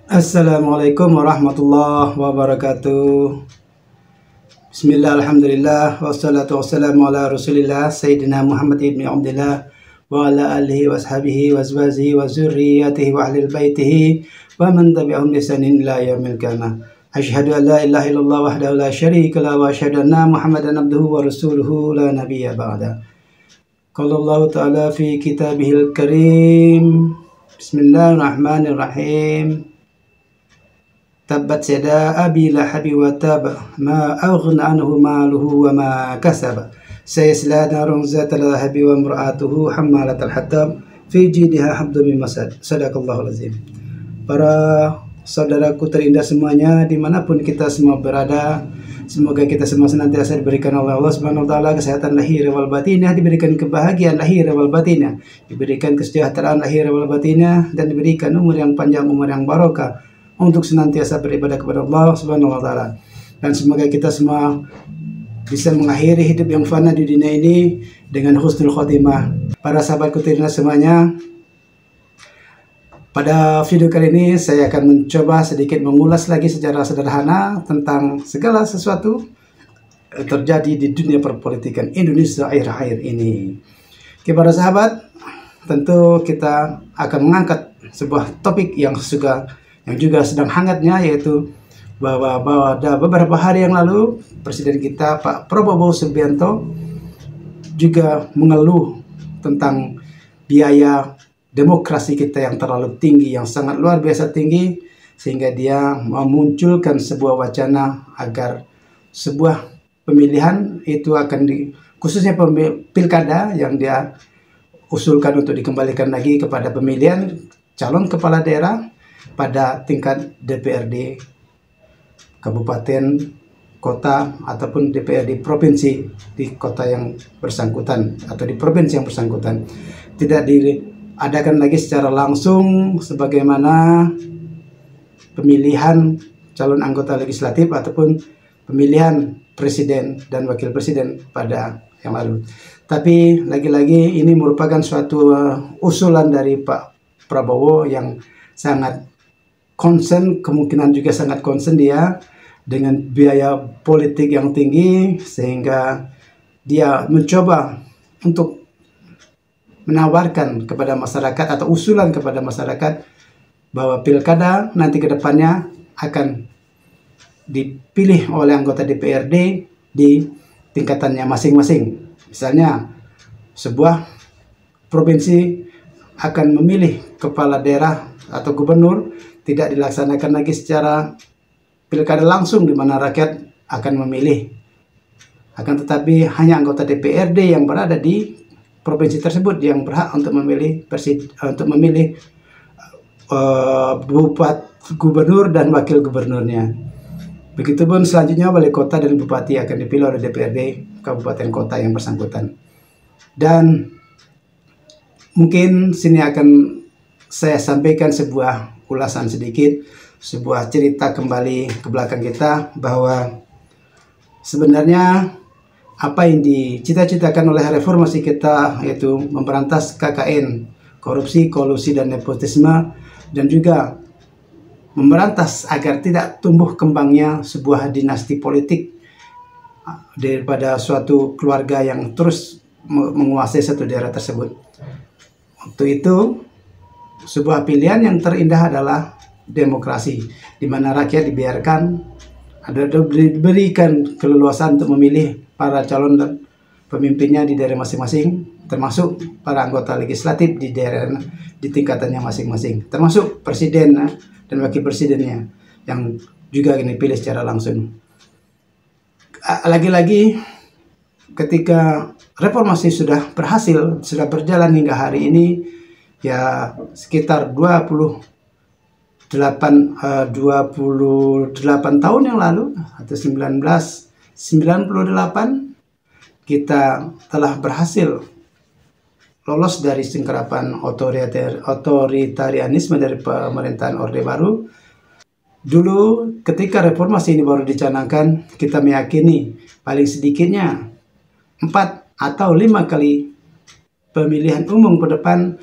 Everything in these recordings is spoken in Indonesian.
Assalamualaikum warahmatullahi wabarakatuh. Bismillah, alhamdulillah, wassalatu wassalamu ala rasulillah Sayyidina Muhammad ibn Abdullah wa ala alihi wa ashabihi wa azwajihi wa zurriyatihi wa ahlil baitihi wa man tabi'ahum bi ihsanin ila yaumil qiyamah. Asyhadu an la ilaha illallah wahdahu la syarika lahu wa asyhadu anna Muhammadan abduhu wa rasuluhu la nabiyya ba'da. Qala Allah ta'ala fi kitabihil karim. Bismillahirrahmanirrahim. Tabbat yada abi lahabi wa tab ma aghna anhu maluhu wa ma kasab sayasla narun zata lahabi wa imra'atuhu hammalatal hatab fi jidha hablum min masad. Sadaqallahul azim. Para saudaraku terindah semuanya, dimanapun kita semua berada, semoga kita semua senantiasa diberikan oleh Allah Subhanahu wa taala kesehatan lahir wal batinah, diberikan kebahagiaan lahir wal batinah, diberikan kesejahteraan lahir wal batinah, dan diberikan umur yang panjang, umur yang barokah untuk senantiasa beribadah kepada Allah Subhanahu wa taala. Dan semoga kita semua bisa mengakhiri hidup yang fana di dunia ini dengan husnul khotimah. Para sahabatku terindah semuanya, pada video kali ini saya akan mencoba sedikit mengulas lagi secara sederhana tentang segala sesuatu yang terjadi di dunia perpolitikan Indonesia akhir-akhir ini. Oke, para sahabat, tentu kita akan mengangkat sebuah topik yang juga sedang hangatnya, yaitu bahwa ada beberapa hari yang lalu Presiden kita Pak Prabowo Subianto juga mengeluh tentang biaya demokrasi kita yang terlalu tinggi, yang sangat luar biasa tinggi, sehingga dia memunculkan sebuah wacana agar sebuah pemilihan itu akan khususnya pilkada yang dia usulkan untuk dikembalikan lagi kepada pemilihan calon kepala daerah pada tingkat DPRD kabupaten, kota, ataupun DPRD provinsi di kota yang bersangkutan atau di provinsi yang bersangkutan. Tidak diadakan lagi secara langsung sebagaimana pemilihan calon anggota legislatif ataupun pemilihan presiden dan wakil presiden pada yang lalu. Tapi lagi-lagi ini merupakan suatu usulan dari Pak Prabowo yang sangat concern, kemungkinan juga sangat concern dia dengan biaya politik yang tinggi, sehingga dia mencoba untuk menawarkan kepada masyarakat atau usulan kepada masyarakat bahwa pilkada nanti ke depannya akan dipilih oleh anggota DPRD di tingkatannya masing-masing. Misalnya sebuah provinsi akan memilih kepala daerah atau gubernur, tidak dilaksanakan lagi secara pilkada langsung di mana rakyat akan memilih, akan tetapi hanya anggota DPRD yang berada di provinsi tersebut yang berhak untuk memilih bupati, gubernur dan wakil gubernurnya. Begitupun selanjutnya wali kota dan bupati akan dipilih oleh DPRD kabupaten kota yang bersangkutan. Dan mungkin sini akan saya sampaikan sebuah ulasan sedikit, sebuah cerita kembali ke belakang kita, bahwa sebenarnya apa yang dicita-citakan oleh reformasi kita, yaitu memberantas KKN, korupsi, kolusi, dan nepotisme, dan juga memberantas agar tidak tumbuh kembangnya sebuah dinasti politik daripada suatu keluarga yang terus menguasai satu daerah tersebut. Waktu itu sebuah pilihan yang terindah adalah demokrasi, di mana rakyat diberikan keleluasan untuk memilih para calon dan pemimpinnya di daerah masing-masing, termasuk para anggota legislatif di daerah di tingkatannya masing-masing, termasuk presiden dan wakil presidennya yang juga dipilih secara langsung. Lagi-lagi ketika reformasi sudah berhasil, sudah berjalan hingga hari ini, ya sekitar 28 tahun yang lalu atau 1998 kita telah berhasil lolos dari singkarapan otoritarianisme dari pemerintahan Orde Baru. Dulu ketika reformasi ini baru dicanangkan, kita meyakini paling sedikitnya 4 atau 5 kali pemilihan umum ke depan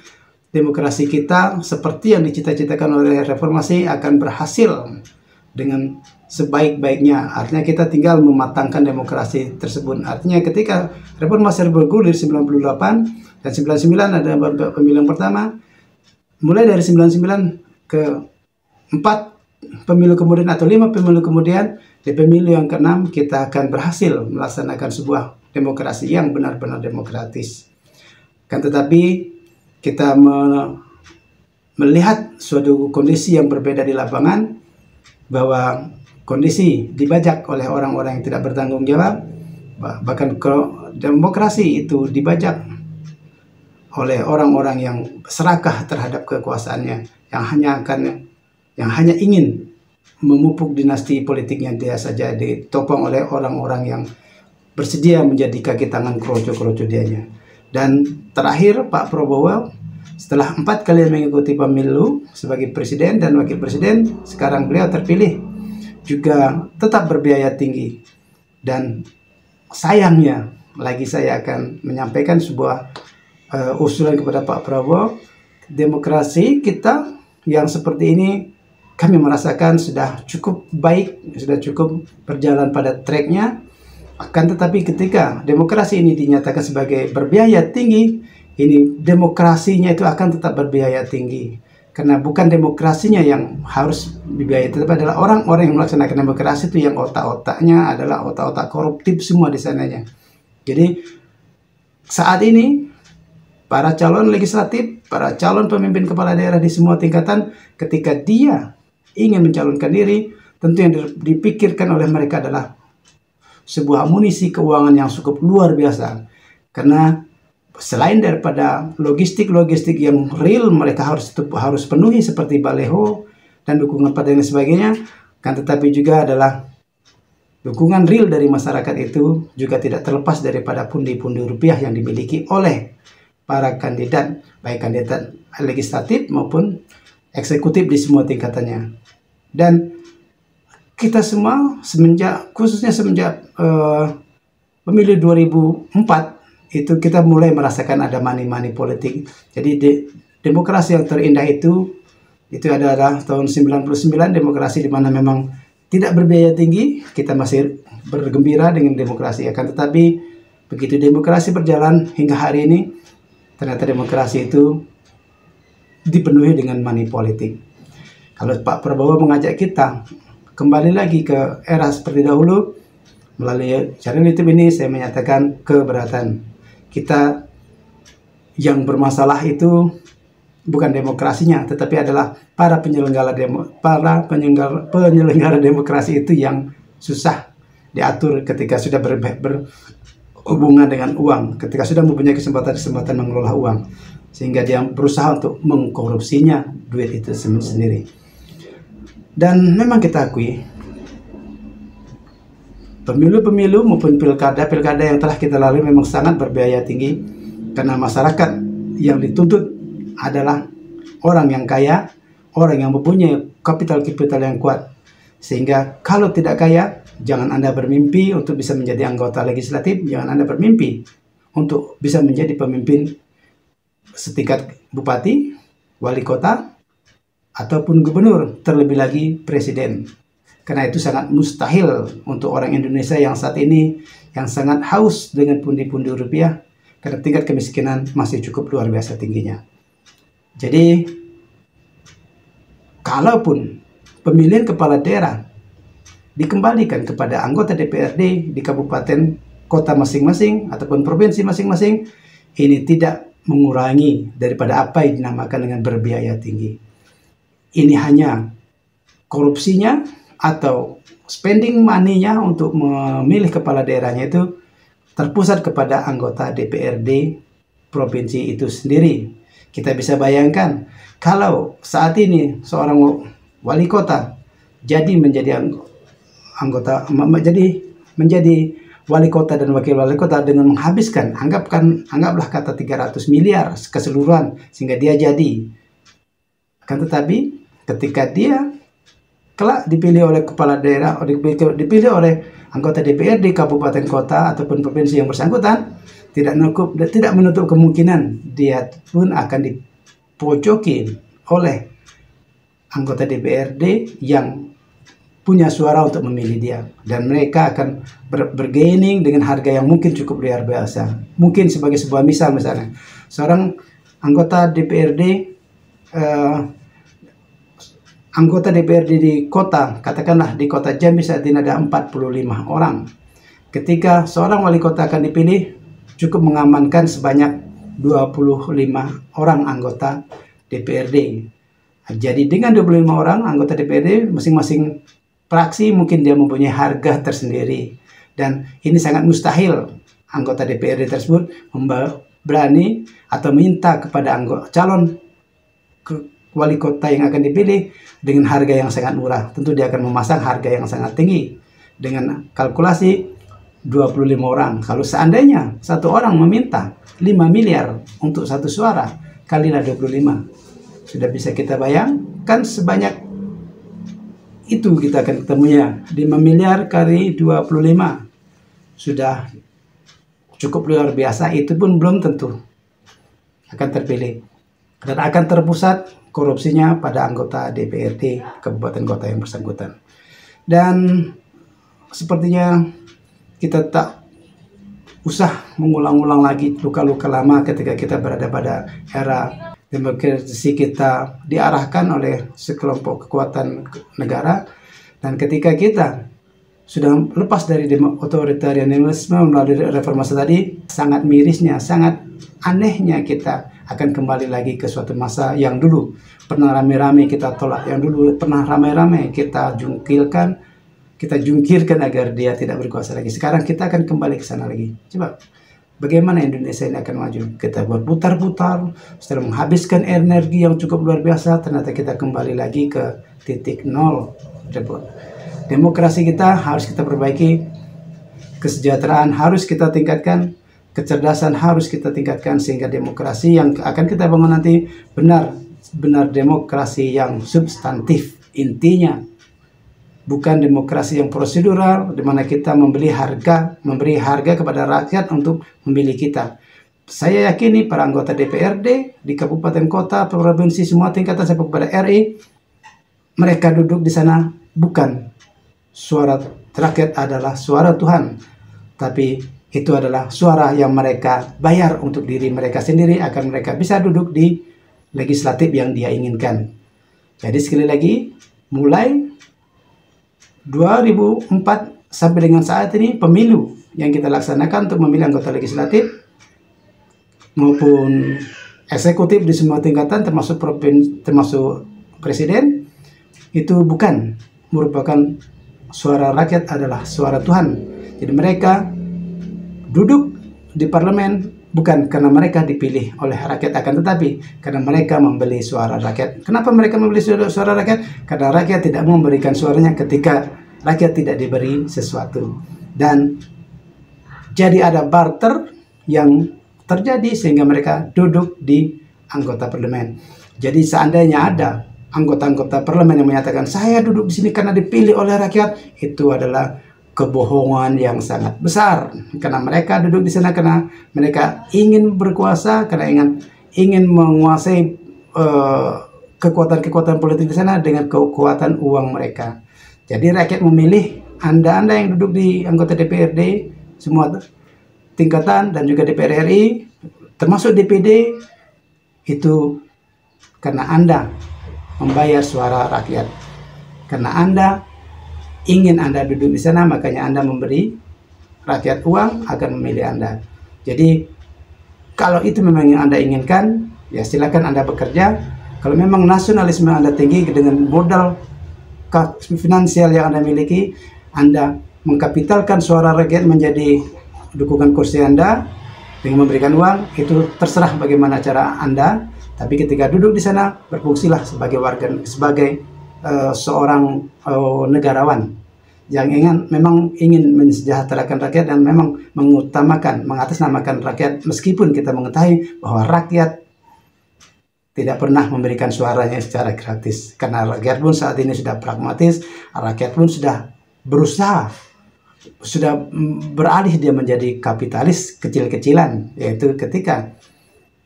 demokrasi kita seperti yang dicita-citakan oleh reformasi akan berhasil dengan sebaik-baiknya. Artinya kita tinggal mematangkan demokrasi tersebut. Artinya ketika reformasi bergulir 98 dan 99 ada pemilu yang pertama, mulai dari 99 ke 4 pemilu kemudian atau 5 pemilu kemudian, di pemilu yang ke-6 kita akan berhasil melaksanakan sebuah demokrasi yang benar-benar demokratis. Kan tetapi kita melihat suatu kondisi yang berbeda di lapangan, bahwa kondisi dibajak oleh orang-orang yang tidak bertanggung jawab, bahkan demokrasi itu dibajak oleh orang-orang yang serakah terhadap kekuasaannya, yang hanya ingin memupuk dinasti politiknya dia saja, ditopang oleh orang-orang yang bersedia menjadi kaki tangan kroco-kroco dianya. Dan terakhir Pak Prabowo setelah 4 kali mengikuti pemilu sebagai presiden dan wakil presiden, sekarang beliau terpilih juga tetap berbiaya tinggi. Dan sayangnya lagi saya akan menyampaikan sebuah usulan kepada Pak Prabowo. Demokrasi kita yang seperti ini kami merasakan sudah cukup baik, sudah cukup berjalan pada tracknya. Akan tetapi ketika demokrasi ini dinyatakan sebagai berbiaya tinggi, ini demokrasinya itu akan tetap berbiaya tinggi. Karena bukan demokrasinya yang harus dibiayai, tetapi adalah orang-orang yang melaksanakan demokrasi itu yang otak-otaknya adalah otak-otak koruptif semua di sananya. Jadi saat ini para calon legislatif, para calon pemimpin kepala daerah di semua tingkatan, ketika dia ingin mencalonkan diri, tentu yang dipikirkan oleh mereka adalah sebuah amunisi keuangan yang cukup luar biasa. Karena selain daripada logistik-logistik yang real mereka harus penuhi seperti baleho dan dukungan pada dan sebagainya, kan tetapi juga adalah dukungan real dari masyarakat itu juga tidak terlepas daripada pundi-pundi rupiah yang dimiliki oleh para kandidat, baik kandidat legislatif maupun eksekutif di semua tingkatannya. Dan kita semua khususnya semenjak pemilu 2004 itu kita mulai merasakan ada money politik. Jadi demokrasi yang terindah itu adalah tahun 99, demokrasi di mana memang tidak berbiaya tinggi, kita masih bergembira dengan demokrasi. Akan tetapi begitu demokrasi berjalan hingga hari ini, ternyata demokrasi itu dipenuhi dengan money politik. Kalau Pak Prabowo mengajak kita kembali lagi ke era seperti dahulu, melalui channel YouTube ini saya menyatakan keberatan. Kita yang bermasalah itu bukan demokrasinya, tetapi adalah para penyelenggara demokrasi itu yang susah diatur ketika sudah berhubungan dengan uang, ketika sudah mempunyai kesempatan mengelola uang, sehingga dia berusaha untuk mengkorupsinya duit itu sendiri. Dan memang kita akui pemilu-pemilu maupun pilkada yang telah kita lalui memang sangat berbiaya tinggi, karena masyarakat yang dituntut adalah orang yang kaya, orang yang mempunyai kapital yang kuat. Sehingga kalau tidak kaya, jangan Anda bermimpi untuk bisa menjadi anggota legislatif, jangan Anda bermimpi untuk bisa menjadi pemimpin setingkat bupati, wali kota, ataupun gubernur, terlebih lagi presiden. Karena itu sangat mustahil untuk orang Indonesia yang saat ini yang sangat haus dengan pundi-pundi rupiah, karena tingkat kemiskinan masih cukup luar biasa tingginya. Jadi kalaupun pemilihan kepala daerah dikembalikan kepada anggota DPRD di kabupaten kota masing-masing ataupun provinsi masing-masing, ini tidak mengurangi daripada apa yang dinamakan dengan berbiaya tinggi. Ini hanya korupsinya atau spending money-nya untuk memilih kepala daerahnya itu terpusat kepada anggota DPRD provinsi itu sendiri. Kita bisa bayangkan kalau saat ini seorang wali kota menjadi wali kota dan wakil wali kota dengan menghabiskan anggaplah kata 300 miliar keseluruhan sehingga dia jadi. Akan tetapi ketika dia kelak dipilih oleh kepala daerah, dipilih oleh anggota DPRD kabupaten kota ataupun provinsi yang bersangkutan, tidak menutup kemungkinan dia pun akan dipojokin oleh anggota DPRD yang punya suara untuk memilih dia, dan mereka akan bergaining dengan harga yang mungkin cukup luar biasa. Mungkin sebagai sebuah misal, misalnya seorang anggota DPRD di kota, katakanlah di kota Jambi saat ini ada 45 orang. Ketika seorang wali kota akan dipilih, cukup mengamankan sebanyak 25 orang anggota DPRD. Jadi dengan 25 orang anggota DPRD, masing-masing fraksi mungkin dia mempunyai harga tersendiri. Dan ini sangat mustahil anggota DPRD tersebut berani atau minta kepada calon wali kota yang akan dipilih dengan harga yang sangat murah. Tentu dia akan memasang harga yang sangat tinggi dengan kalkulasi 25 orang. Kalau seandainya satu orang meminta 5 miliar untuk satu suara, kalilah 25. Sudah bisa kita bayangkan sebanyak itu kita akan ketemunya. 5 miliar kali 25 sudah cukup luar biasa. Itu pun belum tentu akan terpilih, dan akan terpusat korupsinya pada anggota DPRD kabupaten kota yang bersangkutan. Dan sepertinya kita tak usah mengulang-ulang lagi luka-luka lama ketika kita berada pada era demokrasi kita diarahkan oleh sekelompok kekuatan negara, dan ketika kita sudah lepas dari otoritarianisme melalui reformasi tadi, sangat mirisnya, sangat anehnya kita akan kembali lagi ke suatu masa yang dulu pernah rame-rame kita tolak, yang dulu pernah rame-rame kita jungkirkan agar dia tidak berkuasa lagi. Sekarang kita akan kembali ke sana lagi. Coba, bagaimana Indonesia ini akan maju? Kita berputar-putar, setelah menghabiskan energi yang cukup luar biasa, ternyata kita kembali lagi ke titik nol. Demokrasi kita harus kita perbaiki, kesejahteraan harus kita tingkatkan, kecerdasan harus kita tingkatkan, sehingga demokrasi yang akan kita bangun nanti benar-benar demokrasi yang substantif. Intinya bukan demokrasi yang prosedural, di mana kita memberi harga kepada rakyat untuk memilih kita. Saya yakini para anggota DPRD di kabupaten kota, provinsi, semua tingkatan sampai kepada RI, mereka duduk di sana bukan suara rakyat adalah suara Tuhan, tapi itu adalah suara yang mereka bayar untuk diri mereka sendiri agar mereka bisa duduk di legislatif yang dia inginkan. Jadi sekali lagi, mulai 2004 sampai dengan saat ini, pemilu yang kita laksanakan untuk memilih anggota legislatif maupun eksekutif di semua tingkatan termasuk presiden, itu bukan merupakan suara rakyat, adalah suara Tuhan. Jadi mereka duduk di parlemen bukan karena mereka dipilih oleh rakyat, akan tetapi karena mereka membeli suara rakyat. Kenapa mereka membeli suara rakyat? Karena rakyat tidak memberikan suaranya ketika rakyat tidak diberi sesuatu. Dan jadi ada barter yang terjadi sehingga mereka duduk di anggota parlemen. Jadi seandainya ada anggota-anggota parlemen yang menyatakan saya duduk di sini karena dipilih oleh rakyat, itu adalah kebohongan yang sangat besar. Karena mereka duduk di sana karena mereka ingin berkuasa, karena ingin menguasai kekuatan-kekuatan politik di sana dengan kekuatan uang mereka. Jadi rakyat memilih Anda yang duduk di anggota DPRD semua tingkatan dan juga DPR RI termasuk DPD, itu karena Anda membayar suara rakyat. Karena Anda ingin Anda duduk di sana, makanya Anda memberi rakyat uang akan memilih Anda. Jadi kalau itu memang yang Anda inginkan, ya silakan Anda bekerja. Kalau memang nasionalisme Anda tinggi dengan modal finansial yang Anda miliki, Anda mengkapitalkan suara rakyat menjadi dukungan kursi Anda dengan memberikan uang, itu terserah bagaimana cara Anda. Tapi ketika duduk di sana, berfungsilah sebagai seorang negarawan yang memang ingin mensejahterakan rakyat dan memang mengatasnamakan rakyat, meskipun kita mengetahui bahwa rakyat tidak pernah memberikan suaranya secara gratis. Karena rakyat pun saat ini sudah pragmatis, rakyat pun sudah berusaha, sudah beralih dia menjadi kapitalis kecil-kecilan, yaitu ketika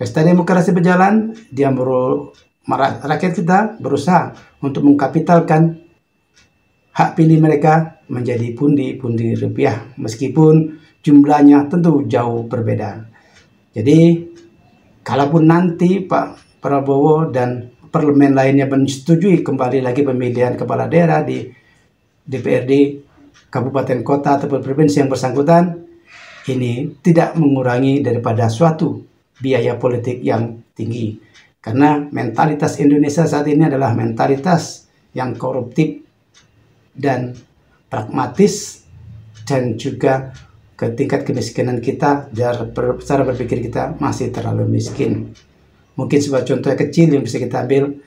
Pesta demokrasi berjalan, rakyat kita berusaha untuk mengkapitalkan hak pilih mereka menjadi pundi-pundi rupiah, meskipun jumlahnya tentu jauh berbeda. Jadi, kalaupun nanti Pak Prabowo dan parlemen lainnya menyetujui kembali lagi pemilihan kepala daerah di DPRD kabupaten kota ataupun provinsi yang bersangkutan, ini tidak mengurangi daripada suatu biaya politik yang tinggi. Karena mentalitas Indonesia saat ini adalah mentalitas yang koruptif dan pragmatis, dan juga ke tingkat kemiskinan kita, cara berpikir kita masih terlalu miskin. Mungkin sebuah contoh kecil yang bisa kita ambil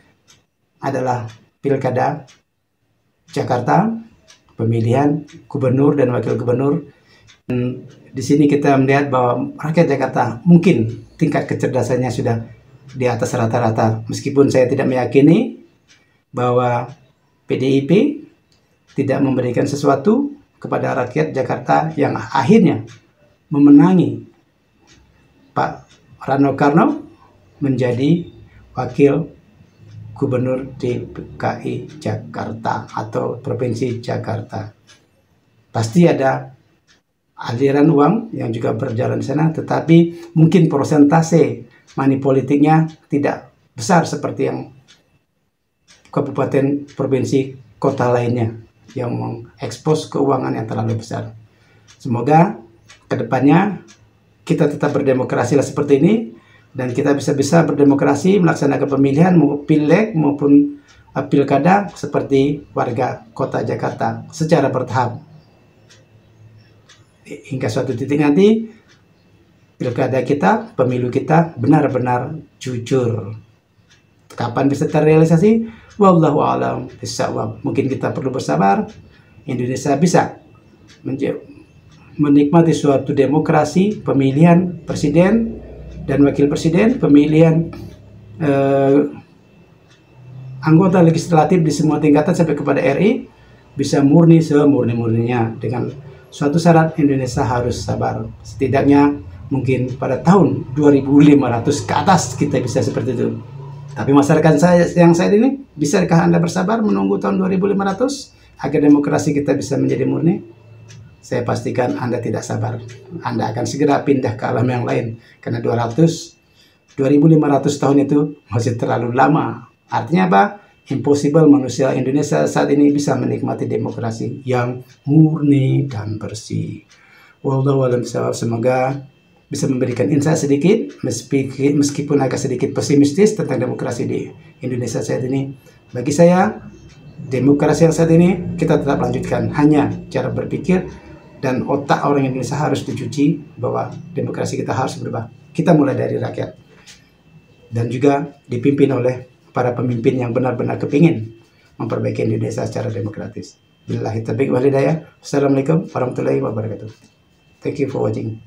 adalah Pilkada Jakarta, pemilihan gubernur dan wakil gubernur. Di sini kita melihat bahwa rakyat Jakarta mungkin tingkat kecerdasannya sudah di atas rata-rata. Meskipun saya tidak meyakini bahwa PDIP tidak memberikan sesuatu kepada rakyat Jakarta yang akhirnya memenangi Pak Rano Karno menjadi wakil gubernur DKI Jakarta atau Provinsi Jakarta. Pasti ada aliran uang yang juga berjalan di sana, tetapi mungkin persentase money politiknya tidak besar seperti yang kabupaten, provinsi, kota lainnya yang mengekspos keuangan yang terlalu besar. Semoga kedepannya kita tetap berdemokrasi seperti ini, dan kita bisa berdemokrasi melaksanakan pemilihan pileg maupun pilkada seperti warga kota Jakarta secara bertahap. Hingga suatu titik nanti pilkada kita, pemilu kita benar-benar jujur. Kapan bisa terrealisasi? Wallahu a'lam bishawab. Mungkin kita perlu bersabar. Indonesia bisa menikmati suatu demokrasi, pemilihan presiden dan wakil presiden, pemilihan anggota legislatif di semua tingkatan sampai kepada RI, bisa murni semurni-murninya. Dengan suatu syarat, Indonesia harus sabar. Setidaknya mungkin pada tahun 2500 ke atas kita bisa seperti itu. Tapi masyarakat yang saat ini, bisakah Anda bersabar menunggu tahun 2500 agar demokrasi kita bisa menjadi murni? Saya pastikan Anda tidak sabar. Anda akan segera pindah ke alam yang lain. Karena 2500 tahun itu masih terlalu lama. Artinya apa? Impossible manusia Indonesia saat ini bisa menikmati demokrasi yang murni dan bersih. Wallahu a'lam bishawab. Semoga bisa memberikan insight sedikit, meskipun agak sedikit pesimistis tentang demokrasi di Indonesia saat ini. Bagi saya, demokrasi yang saat ini kita tetap lanjutkan. Hanya cara berpikir dan otak orang Indonesia harus dicuci bahwa demokrasi kita harus berubah. Kita mulai dari rakyat dan juga dipimpin oleh para pemimpin yang benar-benar kepingin memperbaiki Indonesia secara demokratis. Billahi taufiq wal hidayah. Assalamualaikum warahmatullahi wabarakatuh. Thank you for watching.